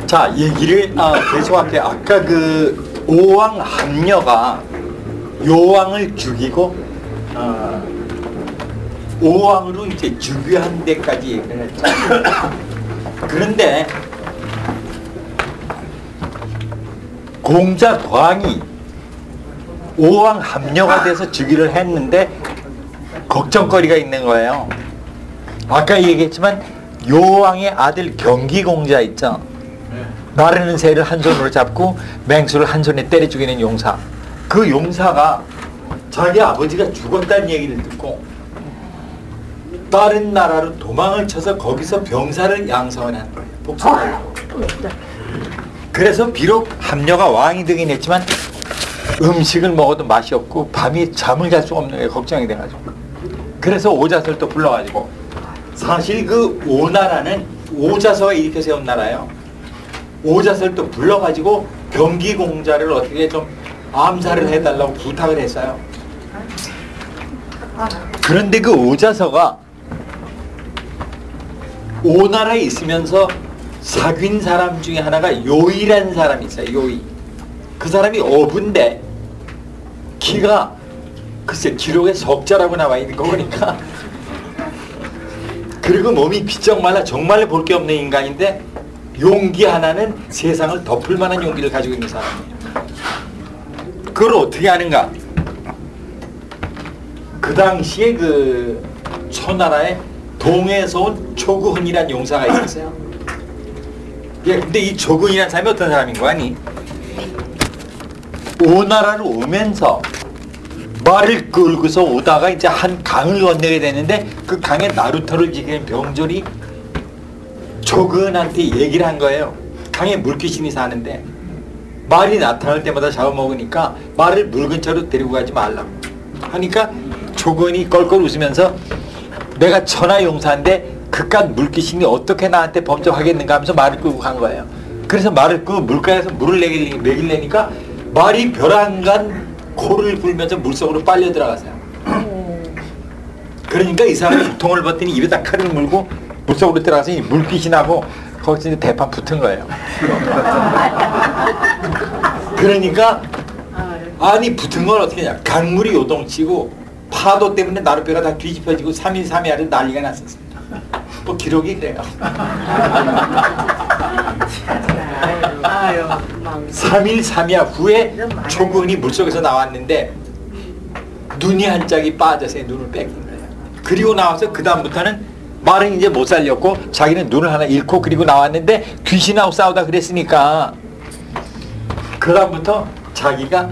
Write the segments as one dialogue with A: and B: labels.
A: 자, 얘기를 계속할게요. 아까 그 오왕 함녀가 요왕을 죽이고 오왕으로 이제 즉위한 데까지 얘기를 했죠. 그런데 공자 광이 오왕 함녀가 돼서 즉위를 했는데 걱정거리가 있는 거예요. 아까 얘기했지만 요왕의 아들 경기공자 있죠. 나르는 새를 한 손으로 잡고 맹수를 한 손에 때려 죽이는 용사. 그 용사가 자기 아버지가 죽었다는 얘기를 듣고 다른 나라로 도망을 쳐서 거기서 병사를 양성을 한 거예요. 복수를. 그래서 비록 함녀가 왕이 되긴 했지만 음식을 먹어도 맛이 없고 밤에 잠을 잘 수 없는 게 걱정이 돼가지고, 그래서 오자서를 또 불러가지고, 사실 그 오나라는 오자서가 일으켜 세운 나라예요. 오자서를 또 불러가지고 경기공자를 어떻게 좀 암살을 해달라고 부탁을 했어요. 그런데 그 오자서가 오나라에 있으면서 사귄 사람 중에 하나가 요이라는 사람이 있어요. 요이. 그 사람이 어부인데 키가 글쎄 기록에 석자라고 나와 있는 거 보니까, 그리고 몸이 비쩍 말라 정말로 볼 게 없는 인간인데 용기 하나는 세상을 덮을 만한 용기를 가지고 있는 사람이에요. 그걸 어떻게 하는가? 그 당시에 그 초나라에 동에서 온 조구헌이라는 용사가 있었어요. 예, 근데 이 조구헌이라는 사람이 어떤 사람인 거 아니? 오나라로 오면서 말을 끌고서 오다가 이제 한 강을 건너게 되는데 그 강에 나루터를 지키는 병졸이 조근한테 얘기를 한 거예요. 강에 물귀신이 사는데 말이 나타날 때마다 잡아먹으니까 말을 물 근처로 데리고 가지 말라고 하니까 조근이 껄껄 웃으면서 내가 천하용사인데 그깟 물귀신이 어떻게 나한테 범접하겠는가 하면서 말을 끌고 간 거예요. 그래서 말을 끌고 물가에서 물을 먹이려니까 말이 벼랑간 코를 불면서 물속으로 빨려 들어가세요. 그러니까 이 사람이 두통을 벗더니 입에다 칼을 물고 물속으로 들어가서 이 물귀신하고 거기서 이제 대판 붙은 거예요. 그러니까 아니 붙은 건 어떻게 하냐, 강물이 요동치고 파도 때문에 나룻배가 다 뒤집혀지고 3일 3야를 난리가 났었습니다. 뭐 기록이 그래요. 3일 3야 후에 조근이 물속에서 나왔는데 눈이 한 짝이 빠져서 눈을 뺏긴 거예요. 그리고 나와서 그 다음부터는 말은 이제 못 살렸고 자기는 눈을 하나 잃고 그리고 나왔는데 귀신하고 싸우다 그랬으니까 그 다음부터 자기가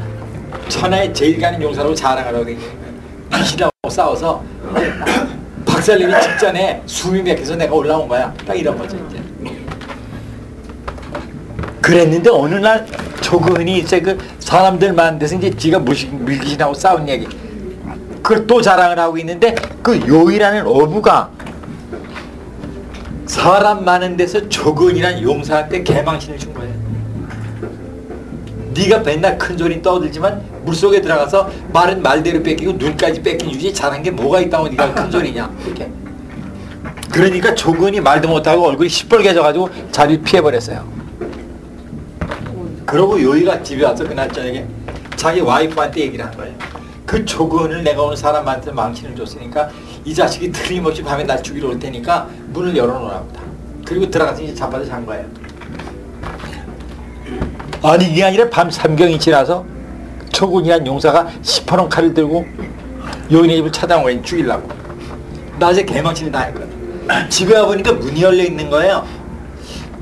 A: 천하에 제일 가는 용사라고 자랑하라고 된 거예요. 귀신하고 싸워서 박살내기 직전에 숨이 막혀서 내가 올라온 거야. 딱 이런 거죠 이제. 그랬는데 어느 날 조근이 이제 그 사람들 많은 데서 이제 지가 물귀신하고 싸운 얘기 그걸 또 자랑을 하고 있는데 그 요이라는 어부가 사람 많은 데서 조근이라는 용사한테 개망신을 준 거예요. 네가 맨날 큰 소리 떠들지만 물속에 들어가서 말은 말대로 뺏기고 눈까지 뺏긴 주제에 잘한 게 뭐가 있다고 네가 큰 소리냐 이렇게. 그러니까 조근이 말도 못하고 얼굴이 시뻘개져가지고 자리를 피해버렸어요. 그러고 요이가 집에 와서 그날 저녁에 자기 와이프한테 얘기를 한 거예요. 그 조근을 내가 오늘 사람한테 망신을 줬으니까 이 자식이 틀림없이 밤에 날 죽이러 올 테니까 문을 열어놓으라고. 그리고 들어가서 이제 잡아서 잔 거예요. 아니 이게 아니라 밤 3경이 지나서 조근이란 용사가 시퍼런 칼을 들고 요인의 집을 찾아온 거예요. 죽이려고. 낮에 개망신을 다 했거든. 집에 와보니까 문이 열려 있는 거예요.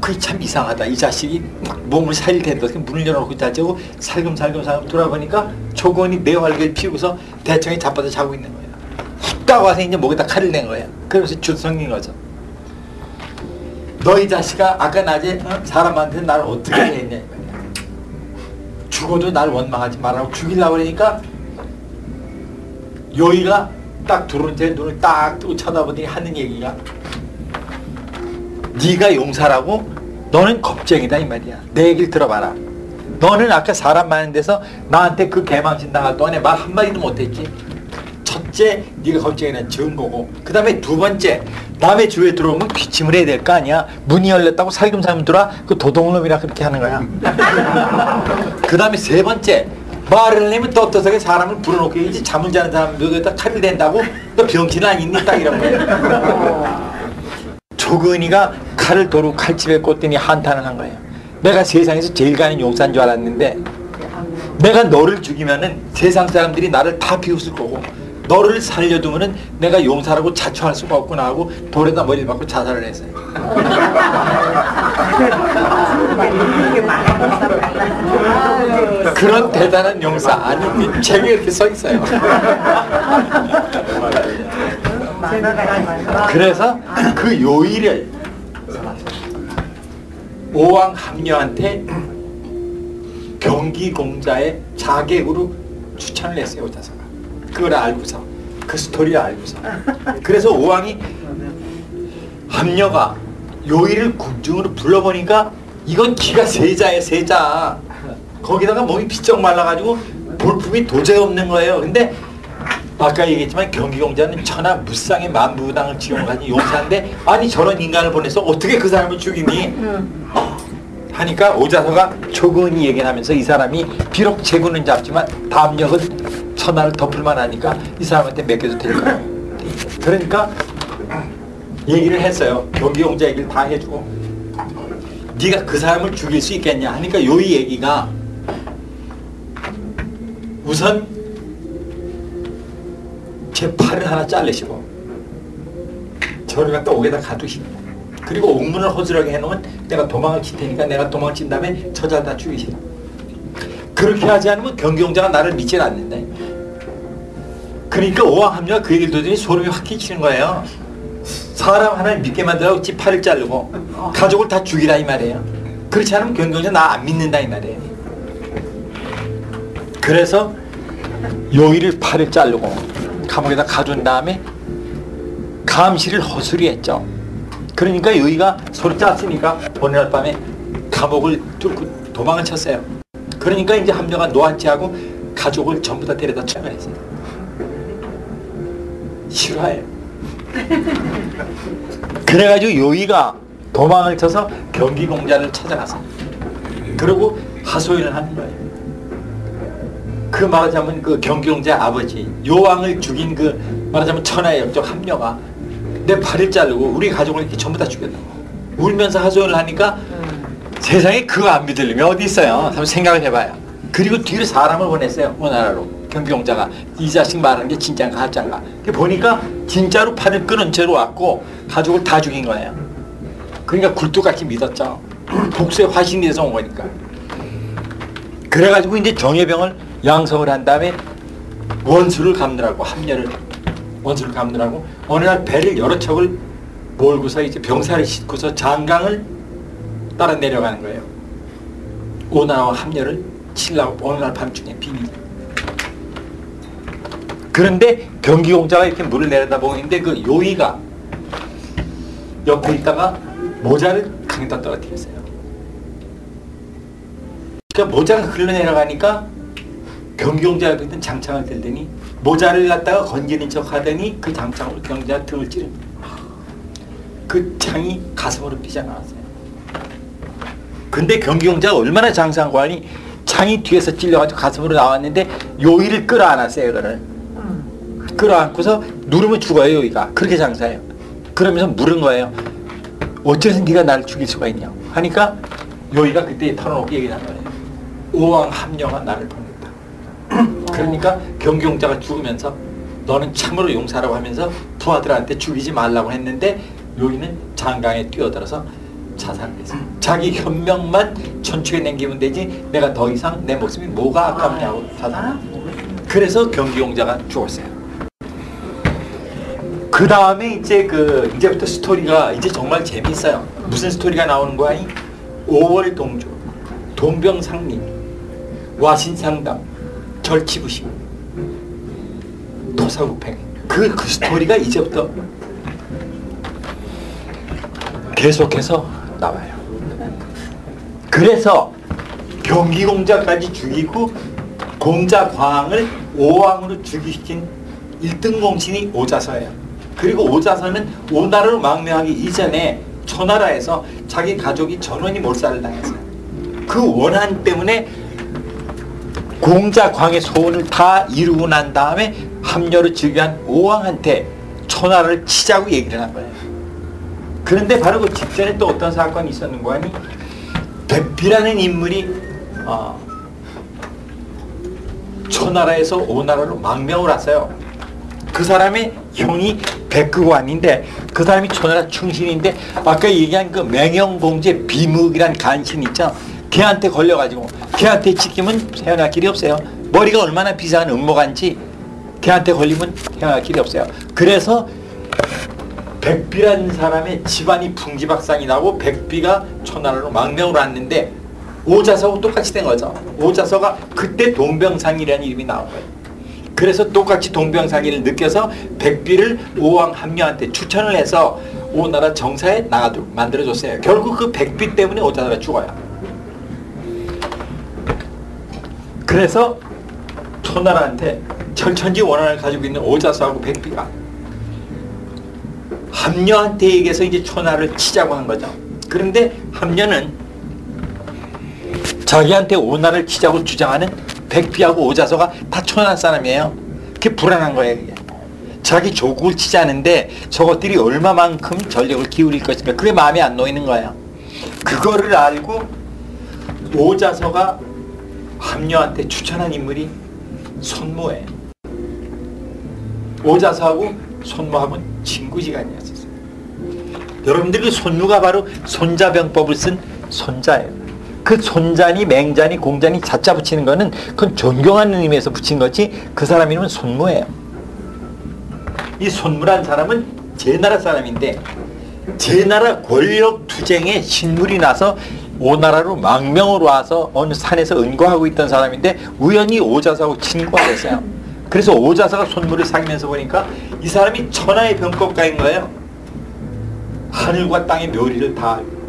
A: 그게 참 이상하다. 이 자식이 몸을 살릴 텐데 문을 열어놓고 자고 살금살금 돌아보니까 조건이 내 활개를 피우고서 대청에 자빠져 자고 있는 거예요. 훅딱 와서 이제 목에다 칼을 낸 거예요. 그러면서 주성인 거죠. 너 이 자식아 아까 낮에 사람한테 나를 어떻게 했냐 이거야. 죽어도 날 원망하지 말라고 죽이려고 그러니까 요이가 딱 들어온 채 눈을 딱 뜨고 쳐다보더니 하는 얘기가 네가 용사라고? 너는 겁쟁이다 이 말이야. 내 얘기를 들어봐라. 너는 아까 사람 많은 데서 나한테 그 개망신 당할 동안에 말 한마디도 못했지. 첫째 네가 겁쟁이라는 증거고 그 다음에 두 번째 남의 주에 들어오면 귀침을 해야 될 거 아니야. 문이 열렸다고 살금살금 들어와. 그 도둑놈이라 그렇게 하는 거야. 그 다음에 세 번째, 말을 하려면 떳떳하게 사람을 불어놓고 이제 잠을 자는 사람들에다 칼을 댄다고 너 병신 아니니? 딱 이런 거예요. 조근이가 칼을 도로 칼집에 꽂더니 한탄을 한 거예요. 내가 세상에서 제일 가는 용사인 줄 알았는데 내가 너를 죽이면은 세상 사람들이 나를 다 비웃을 거고 너를 살려두면은 내가 용사라고 자처할 수가 없구나 하고 돌에다 머리를 박고 자살을 했어요. 그런 대단한 용사 아니 책에 이렇게 써 있어요. 그래서 그 요일을 오왕 함녀한테 경기공자의 자객으로 추천을 했어요. 오자서가 그걸 알고서 그 스토리를 알고서 그래서 오왕이 함녀가 요일을 궁중으로 불러보니까 이건 기가 세자예요. 세자. 거기다가 몸이 비쩍 말라가지고 볼품이 도저히 없는 거예요. 근데 아까 얘기했지만 경기공자는 천하 무쌍의 만부당을 지용을 가진 용사인데 아니 저런 인간을 보내서 어떻게 그 사람을 죽이니? 하니까 오자서가 조근히 얘기를 하면서 이 사람이 비록 제군은 잡지만 담력은 천하를 덮을만 하니까 이 사람한테 맡겨도 될 거예요. 그러니까 얘기를 했어요. 경기공자 얘기를 다 해주고 네가 그 사람을 죽일 수 있겠냐 하니까 요이 얘기가 우선 제 팔을 하나 자르시고 저를 갖다 옥에다 가두시고 그리고 옥문을 허술하게 해놓으면 내가 도망을 칠 테니까 내가 도망을 친 다음에 저자를 다 죽이시라. 그렇게 하지 않으면 경기공자가 나를 믿질 않는다. 그러니까 오왕함녀가 그 얘기를 듣더니 소름이 확 끼치는 거예요. 사람 하나를 믿게 만들라고 지 팔을 자르고 가족을 다 죽이라 이 말이에요. 그렇지 않으면 경기공자 나 안 믿는다 이 말이에요. 그래서 요일을 팔을 자르고 감옥에다 가둔 다음에 감시를 허술히 했죠. 그러니까 요이가 소리 짰으니까 어느 날 밤에 감옥을 뚫고 도망을 쳤어요. 그러니까 이제 함녀가 노한치하고 가족을 전부 다 데려다 처형했어요. 실화예요. 그래가지고 요이가 도망을 쳐서 경기공자를 찾아갔어요. 그리고 하소연을 하는 거예요. 그 말하자면 그 경기공자 아버지 요왕을 죽인 그 말하자면 천하의 역적 함녀가 내 팔을 자르고 우리 가족을 이렇게 전부 다 죽였다고 울면서 하소연을 하니까 세상에 그거 안 믿으려면 어디 있어요. 한번 생각을 해봐요. 그리고 뒤로 사람을 보냈어요. 오나라로 경기공자가 이 자식 말하는 게 진짜인가 가짜인가 보니까 진짜로 팔을 끊은 채로 왔고 가족을 다 죽인 거예요. 그러니까 굴뚝같이 믿었죠. 복수의 화신이 돼서 온 거니까. 그래가지고 이제 정예병을 양성을 한 다음에 원수를 갚느라고 함녀를 원수를 갚느라고 어느 날 배를 여러 척을 몰고서 이제 병사를 싣고서 장강을 따라 내려가는 거예요. 오나라와 함녀를 치려고 어느 날 밤중에 비밀. 그런데 경기공자가 이렇게 물을 내려다보고 있는데 그 요이가 옆에 있다가 모자를 강에다 떨어뜨렸어요. 그러니까 모자가 흘러내려가니까 경기공자 옆에 있던 장창을 들더니 모자를 갖다가 건지는 척 하더니 그 장창으로 경기자 등을 찌릅니다. 그 창이 가슴으로 삐져나왔어요. 근데 경기공자가 얼마나 장상관이 창이 뒤에서 찔려가지고 가슴으로 나왔는데 요이를 끌어안았어요. 이거를 끌어안고서 누르면 죽어요. 요이가 그렇게 장사해요. 그러면서 물은 거예요. 어째서 네가 나를 죽일 수가 있냐 하니까 요이가 그때 털어놓고 얘기를 한 거예요. 오왕 함녀가 나를 보냈다. 그러니까 경기공자가 죽으면서 너는 참으로 용사라고 하면서 부하들한테 죽이지 말라고 했는데 요이는 장강에 뛰어들어서 자살을 했어요. 자기 현명만 천축에 남기면 되지 내가 더 이상 내 목숨이 뭐가 아깝냐고 자살을 했어요. 그래서 경기공자가 죽었어요. 그 다음에 이제 이제부터 스토리가 이제 정말 재밌어요. 무슨 스토리가 나오는 거야? 5월 동조, 동병상림, 와신상담, 절치부심, 토사구팽. 그 스토리가 이제부터 계속해서 나와요. 그래서 경기공자까지 죽이고 공자광을 오왕으로 죽이신 1등 공신이 오자서예요. 그리고 오자서는 오나라로 망명하기 이전에 초나라에서 자기 가족이 전원이 몰살을 당했어요. 그 원한 때문에 공자광의 소원을 다 이루고 난 다음에 합려를 즉위한 오왕한테 초나라를 치자고 얘기를 한 거예요. 그런데 바로 그 직전에 또 어떤 사건이 있었는 거 아니? 백비라는 인물이 초나라에서 오나라로 망명을 왔어요. 그 사람의 형이 백극왕인데 그 사람이 초나라 충신인데 아까 얘기한 그 맹영공제 비묵이란 간신 있죠. 걔한테 걸려가지고 걔한테 찍히면 헤어날 길이 없어요. 머리가 얼마나 비싼 음모간지 걔한테 걸리면 헤어날 길이 없어요. 그래서 백비라는 사람의 집안이 풍지박산이 나고 백비가 초나라로 망명을 왔는데 오자서하고 똑같이 된 거죠. 오자서가 그때 동병상이라는 이름이 나온 거예요. 그래서 똑같이 동병상이를 느껴서 백비를 오왕 합려한테 추천을 해서 오나라 정사에 나가도록 만들어줬어요. 결국 그 백비 때문에 오자서가 죽어요. 그래서 초나라한테 철천지 원한을 가지고 있는 오자서하고 백비가 합려한테 얘기해서 이제 초나라를 치자고 한 거죠. 그런데 합려는 자기한테 오나라를 치자고 주장하는 백비하고 오자서가 다 초나라 사람이에요. 그게 불안한 거예요. 그게. 자기 조국을 치자는데 저것들이 얼마만큼 전력을 기울일 것인가 그게 마음에 안 놓이는 거예요. 그거를 알고 오자서가 합려한테 추천한 인물이 손무예요. 오자서하고 손무하고는 친구지간이었어요. 여러분들 그 손무가 바로 손자병법을 쓴 손자예요. 그 손자니 맹자니 공자니 자자 붙이는 거는 그건 존경하는 의미에서 붙인 거지 그 사람 이름은 손무예요. 이 손무란 사람은 제나라 사람인데 제나라 권력 투쟁에 신물이 나서 오나라로 망명으로 와서 어느 산에서 은거하고 있던 사람인데 우연히 오자서하고 친구가 됐어요. 그래서 오자서가 손무를 사귀면서 보니까 이 사람이 천하의 병법가인 거예요. 하늘과 땅의 묘리를 다 알고.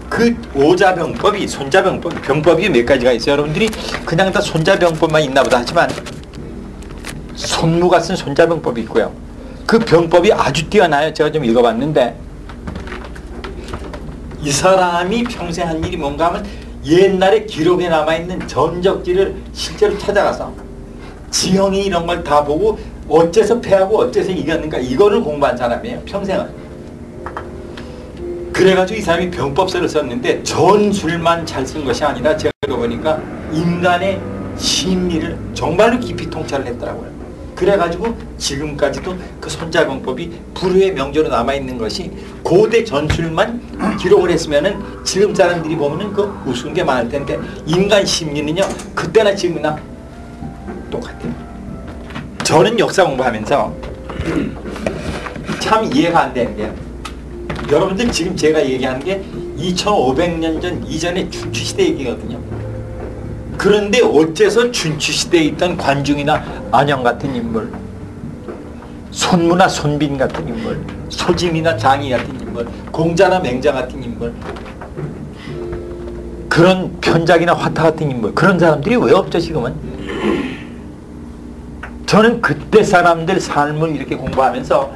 A: 그 오자병법이 병법이 몇 가지가 있어요. 여러분들이 그냥 다 손자병법만 있나 보다 하지만 손무가 쓴 손자병법이 있고요. 그 병법이 아주 뛰어나요. 제가 좀 읽어봤는데 이 사람이 평생 한 일이 뭔가 하면 옛날에 기록에 남아있는 전적지를 실제로 찾아가서 지형이 이런 걸 다 보고 어째서 패하고 어째서 이겼는가 이거를 공부한 사람이에요. 평생을. 그래가지고 이 사람이 병법서를 썼는데 전술만 잘 쓴 것이 아니라 제가 보니까 인간의 심리를 정말로 깊이 통찰을 했더라고요. 그래가지고 지금까지도 그 손자병법이 불후의 명조로 남아있는 것이 고대 전술만 기록을 했으면은 지금 사람들이 보면은 그 우스운 게 많을 텐데 인간 심리는요 그때나 지금이나 똑같아요. 저는 역사 공부하면서 참 이해가 안 되는 게요. 여러분들 지금 제가 얘기하는 게 2500년 전 이전의 춘추시대 얘기거든요. 그런데 어째서 춘추시대에 있던 관중이나 안영 같은 인물, 손무나 손빈 같은 인물, 소짐이나 장이 같은 인물, 공자나 맹자 같은 인물, 그런 편작이나 화타 같은 인물, 그런 사람들이 왜 없죠 지금은? 저는 그때 사람들 삶을 이렇게 공부하면서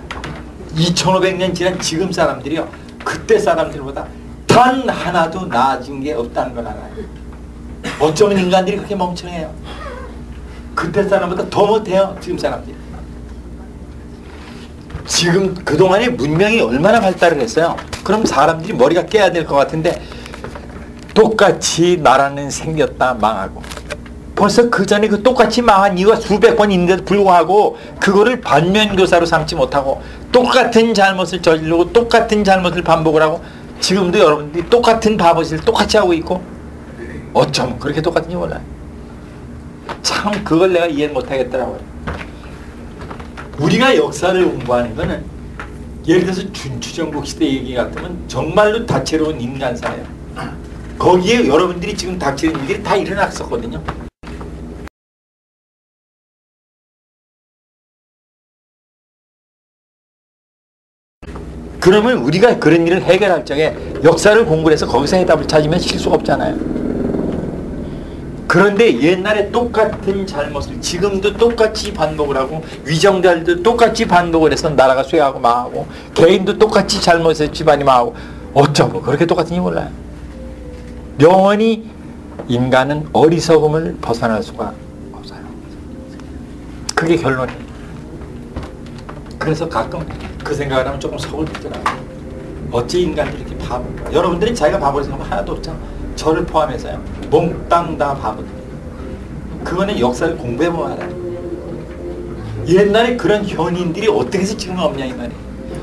A: 2500년 지난 지금 사람들이요 그때 사람들보다 단 하나도 나아진 게 없다는 걸 알아요. 어쩌면 인간들이 그렇게 멍청해요. 그때 사람보다 더 못해요 지금 사람들이. 지금 그동안에 문명이 얼마나 발달을 했어요. 그럼 사람들이 머리가 깨야 될 것 같은데 똑같이 나라는 생겼다 망하고 벌써 그 전에 그 똑같이 망한 이유가 수백 번 있는데도 불구하고 그거를 반면교사로 삼지 못하고 똑같은 잘못을 저지르고 똑같은 잘못을 반복을 하고 지금도 여러분들이 똑같은 바보짓을 똑같이 하고 있고 어쩜 그렇게 똑같은지 몰라요. 참 그걸 내가 이해 못하겠더라고요. 우리가 역사를 공부하는 거는 예를 들어서 춘추전국시대 얘기 같으면 정말로 다채로운 인간사예요. 거기에 여러분들이 지금 닥치는 일들이 다 일어났었거든요. 그러면 우리가 그런 일을 해결할 적에 역사를 공부해서 거기서 해답을 찾으면 실수가 없잖아요. 그런데 옛날에 똑같은 잘못을 지금도 똑같이 반복을 하고 위정자들도 똑같이 반복을 해서 나라가 쇠하고 망하고 개인도 똑같이 잘못해서 집안이 망하고 어쩌고 그렇게 똑같은지 몰라요. 영원히 인간은 어리석음을 벗어날 수가 없어요. 그게 결론이에요. 그래서 가끔 그 생각을 하면 조금 속을 뜯더라고요. 어찌 인간들이 이렇게 바보인가. 여러분들이 자기가 바보를 생각하면 하나도 없죠. 저를 포함해서요. 몽땅 다 바보들. 그거는 역사를 공부해보면 알아요. 옛날에 그런 현인들이 어떻게 해서 지금은 없냐 이 말이에요.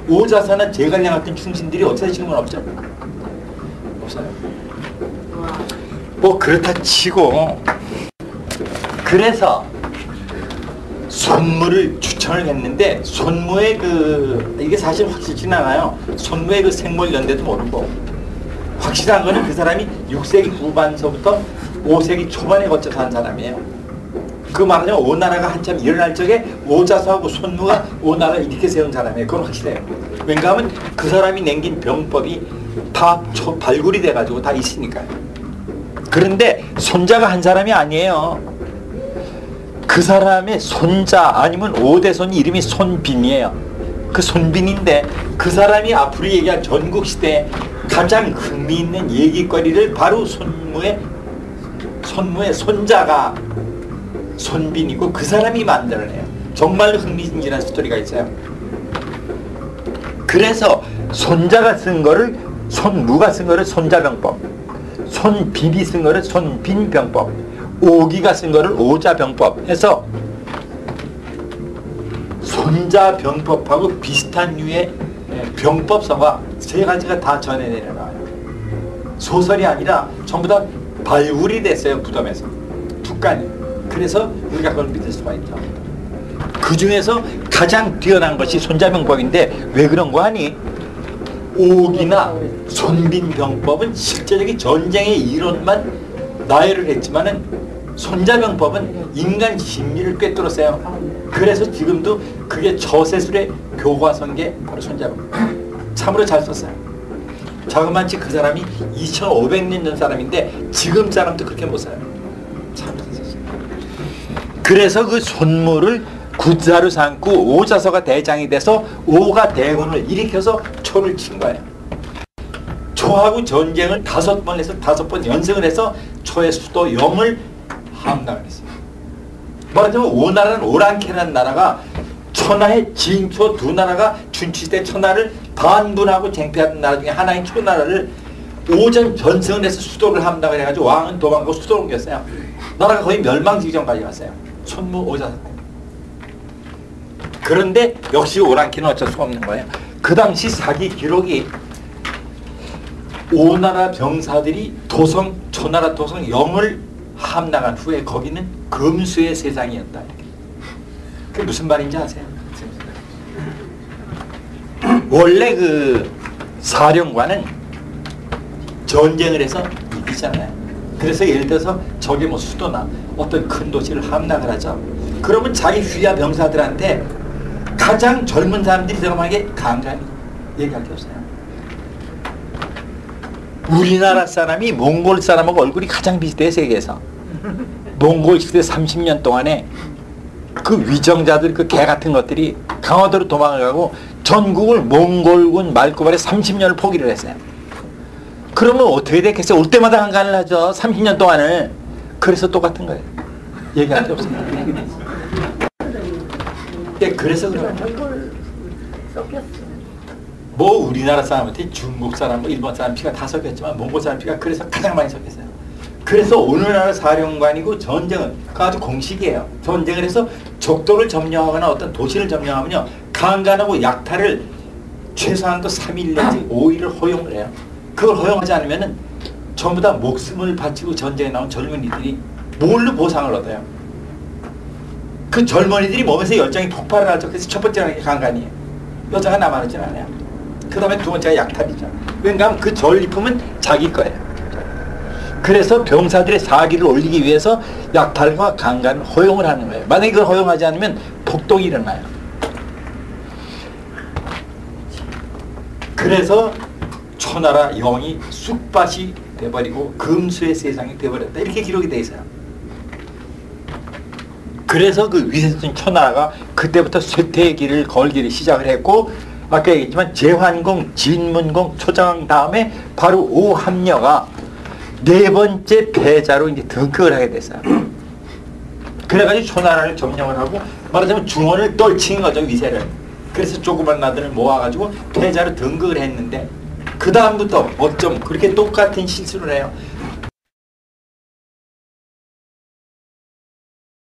A: 오자사나 제갈량 같은 충신들이 어떻게 해서 지금은 없죠? 없어요. 뭐 그렇다 치고 그래서 손무를 추천을 했는데 손무의 이게 사실 확실치는 않아요. 손무의 그 생물연대도 모르고 확실한 거는 그 사람이 6세기 후반서부터 5세기 초반에 거쳐서 한 사람이에요. 그 말하자면 오나라가 한참 일어날 적에 오자서하고 손무가 오나라를 이렇게 세운 사람이에요. 그건 확실해요. 왜냐하면 그 사람이 남긴 병법이 다 발굴이 돼가지고 다 있으니까요. 그런데 손자가 한 사람이 아니에요. 그 사람의 손자 아니면 5대 손이 이름이 손빈이에요. 그 손빈인데 그 사람이 앞으로 얘기할 전국시대에 가장 흥미있는 얘기거리를 바로 손무의 손자가 손빈이고 그 사람이 만들어내요. 정말로 흥미진진한 스토리가 있어요. 그래서 손자가 쓴 거를 손무가 쓴 거를 손자병법, 손빈이 쓴 거를 손빈병법, 오기가 쓴 거를 오자병법 해서 손자병법하고 비슷한 류의 병법서가 세 가지가 다 전해 내려나와요. 소설이 아니라 전부 다 발굴이 됐어요. 무덤에서 북간이. 그래서 우리가 그걸 믿을 수가 있죠. 그 중에서 가장 뛰어난 것이 손자병법인데 왜 그런 거 아니? 오기나 손빈병법은 실제적인 전쟁의 이론만 나열을 했지만은 손자병법은 인간 심리를 꿰뚫었어요. 그래서 지금도 그게 저세술의 교과서인 게 바로 손자병법. 참으로 잘 썼어요. 자그마치 그 사람이 2500년 전 사람인데 지금 사람도 그렇게 못 써요. 참으로 썼어요. 그래서 그 손무를 구자로 삼고 오자서가 대장이 돼서 오가 대군을 일으켜서 초를 친 거예요. 초하고 전쟁을 5번 해서 5번 연승을 해서 초의 수도 영을 함락을 했어요. 말하자면 오나라는 오랑캐라는 나라가 천하의 진초 두 나라가 춘추시대 천하를 반분하고 쟁취하던 나라 중에 하나인 초나라를 오전 전승을 해서 수도를 함락을 해가지고 왕은 도망가고 수도를 옮겼어요. 나라가 거의 멸망 직전까지 갔어요. 손무 오자서. 그런데 역시 오랑캐는 어쩔 수가 없는 거예요. 그 당시 사기 기록이 오나라 병사들이 도성, 초나라 도성 영을 함락한 후에 거기는 금수의 세상이었다. 그게 무슨 말인지 아세요? 원래 그 사령관은 전쟁을 해서 이기잖아요. 그래서 예를 들어서 저기 뭐 수도나 어떤 큰 도시를 함락을 하죠. 그러면 자기 휘하 병사들한테 가장 젊은 사람들이 들어가는 게 간간히 얘기할 게 없어요. 우리나라 사람이 몽골 사람하고 얼굴이 가장 비슷해요. 세계에서. 몽골 시대 30년 동안에 그 위정자들 그 개 같은 것들이 강화도로 도망을 가고 전국을 몽골군 말고발에 30년을 포기를 했어요. 그러면 어떻게 됐겠어요? 올 때마다 한간을 하죠. 30년 동안을. 그래서 똑같은 거예요. 얘기할 게 없습니다. 그래서 그래요. 뭐 우리나라 사람한테 중국 사람, 뭐 일본 사람 피가 다 섞였지만 몽골 사람 피가 그래서 가장 많이 섞였어요. 그래서 오늘날 사령관이고 전쟁은 그 아주 공식이에요. 전쟁을 해서 적도를 점령하거나 어떤 도시를 점령하면요, 강간하고 약탈을 최소한도 3일 내지 5일을 허용을 해요. 그걸 허용하지 않으면은 전부 다 목숨을 바치고 전쟁에 나온 젊은이들이 뭘로 보상을 얻어요? 그 젊은이들이 몸에서 열정이 폭발을 하죠. 그래서 첫 번째는 강간이에요. 여자가 남아있진 않아요. 그 다음에 두 번째가 약탈이죠. 왜냐하면 그 전리품은 자기 거예요. 그래서 병사들의 사기를 올리기 위해서 약탈과 강간을 허용을 하는 거예요. 만약에 그걸 허용하지 않으면 폭동이 일어나요. 그래서 초나라 영이 쑥밭이 돼버리고 금수의 세상이 돼버렸다. 이렇게 기록이 돼 있어요. 그래서 그 위세성 초나라가 그때부터 쇠퇴의 길을 걸기를 시작을 했고, 아까 얘기했지만 제환공, 진문공, 초정왕 다음에 바로 오함녀가 네 번째 패자로 이제 등극을 하게 됐어요. 그래가지고 초나라를 점령을 하고 말하자면 중원을 떨친 거죠, 위세를. 그래서 조그만 나들을 모아가지고 패자로 등극을 했는데 그 다음부터 어쩜 그렇게 똑같은 실수를 해요.